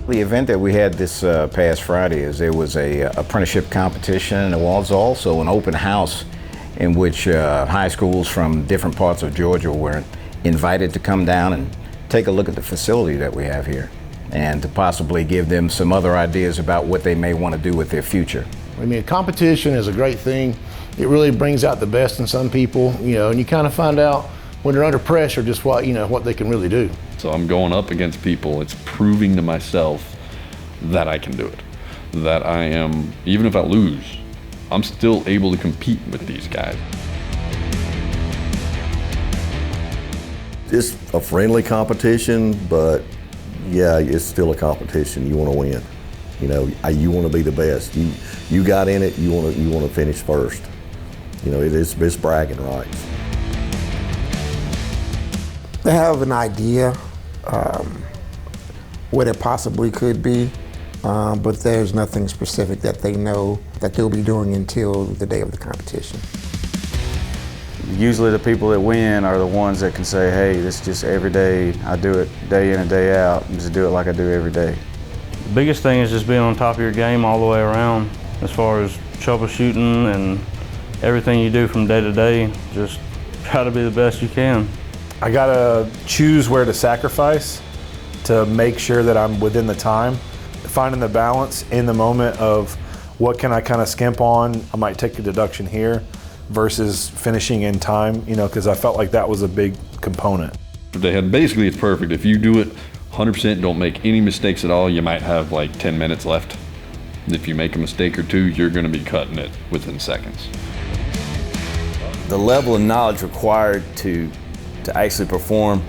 The event that we had this past Friday is there was a apprenticeship competition, and there was also an open house in which high schools from different parts of Georgia were invited to come down and take a look at the facility that we have here and to possibly give them some other ideas about what they may want to do with their future. I mean, competition is a great thing. It really brings out the best in some people, and you kind of find out when they're under pressure just what they can really do. So I'm going up against people. It's proving to myself that I can do it. That I am, even if I lose, I'm still able to compete with these guys. It's a friendly competition, but yeah, it's still a competition. You want to win. You want to be the best. You got in it. You want to finish first. It's bragging rights. They have an idea what it possibly could be, but there's nothing specific that they know that they'll be doing until the day of the competition. Usually the people that win are the ones that can say, hey, this is just every day, I do it day in and day out, and just do it like I do every day. The biggest thing is just being on top of your game all the way around as far as troubleshooting and everything you do from day to day. Just try to be the best you can. I gotta choose where to sacrifice to make sure that I'm within the time. Finding the balance in the moment of what can I kind of skimp on. I might take a deduction here versus finishing in time, because I felt like that was a big component. Basically, it's perfect. If you do it 100%, don't make any mistakes at all, you might have like 10 minutes left. If you make a mistake or two, you're gonna be cutting it within seconds. The level of knowledge required to actually perform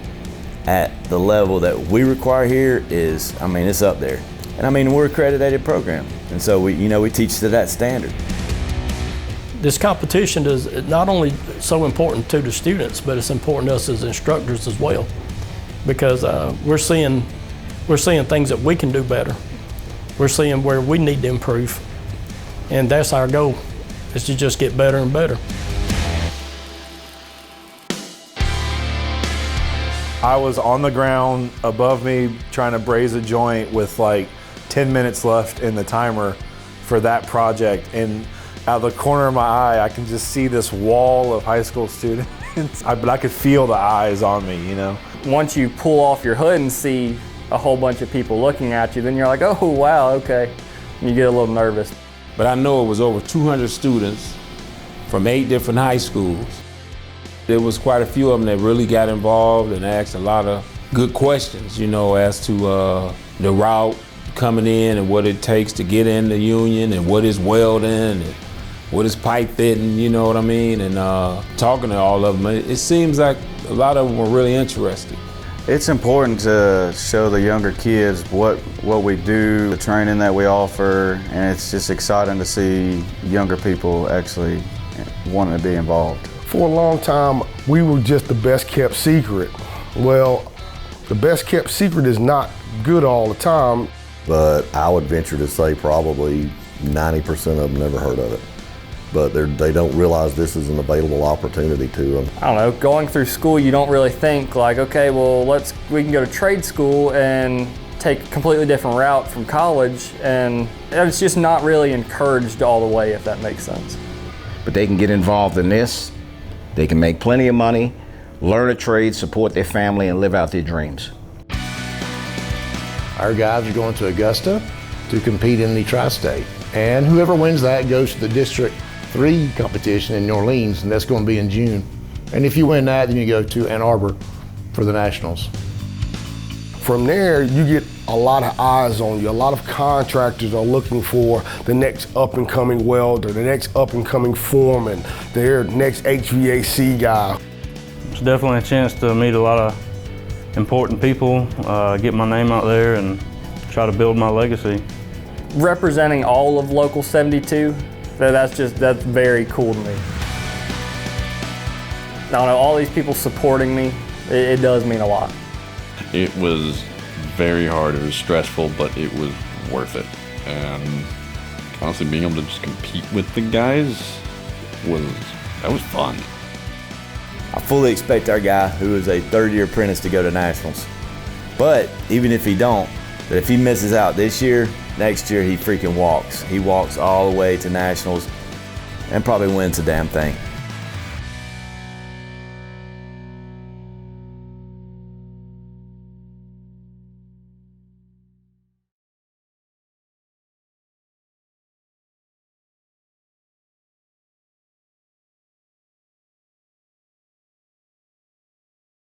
at the level that we require here is, it's up there. And we're an accredited program, and so we teach to that standard. This competition is not only so important to the students, but it's important to us as instructors as well, because we're seeing things that we can do better. We're seeing where we need to improve, and that's our goal, is to just get better and better. I was on the ground above me trying to braise a joint with like 10 minutes left in the timer for that project, and out of the corner of my eye, I can just see this wall of high school students, but I could feel the eyes on me, Once you pull off your hood and see a whole bunch of people looking at you, then you're like, oh wow, okay. And you get a little nervous. But I know it was over 200 students from 8 different high schools. There was quite a few of them that really got involved and asked a lot of good questions, as to the route coming in and what it takes to get in the union and what is welding and what is pipe fitting, you know what I mean? And talking to all of them, it seems like a lot of them were really interested. It's important to show the younger kids what we do, the training that we offer, and it's just exciting to see younger people actually wanting to be involved. For a long time, we were just the best kept secret. Well, the best kept secret is not good all the time. But I would venture to say probably 90% of them never heard of it. But they don't realize this is an available opportunity to them. I don't know, going through school, you don't really think like, okay, well, we can go to trade school and take a completely different route from college, and it's just not really encouraged all the way, if that makes sense. But they can get involved in this. They can make plenty of money, learn a trade, support their family, and live out their dreams. Our guys are going to Augusta to compete in the Tri-State. And whoever wins that goes to the District 3 competition in New Orleans, and that's going to be in June. And if you win that, then you go to Ann Arbor for the Nationals. From there, you get a lot of eyes on you. A lot of contractors are looking for the next up-and-coming welder, the next up-and-coming foreman, their next HVAC guy. It's definitely a chance to meet a lot of important people, get my name out there, and try to build my legacy. Representing all of Local 72, that's very cool to me. I don't know, all these people supporting me, it does mean a lot. It was very hard, it was stressful, but it was worth it. And honestly, being able to just compete with the guys that was fun. I fully expect our guy, who is a third-year apprentice, to go to nationals. But even if he don't, But if he misses out this year, next year he freaking walks. He walks all the way to nationals and probably wins the damn thing.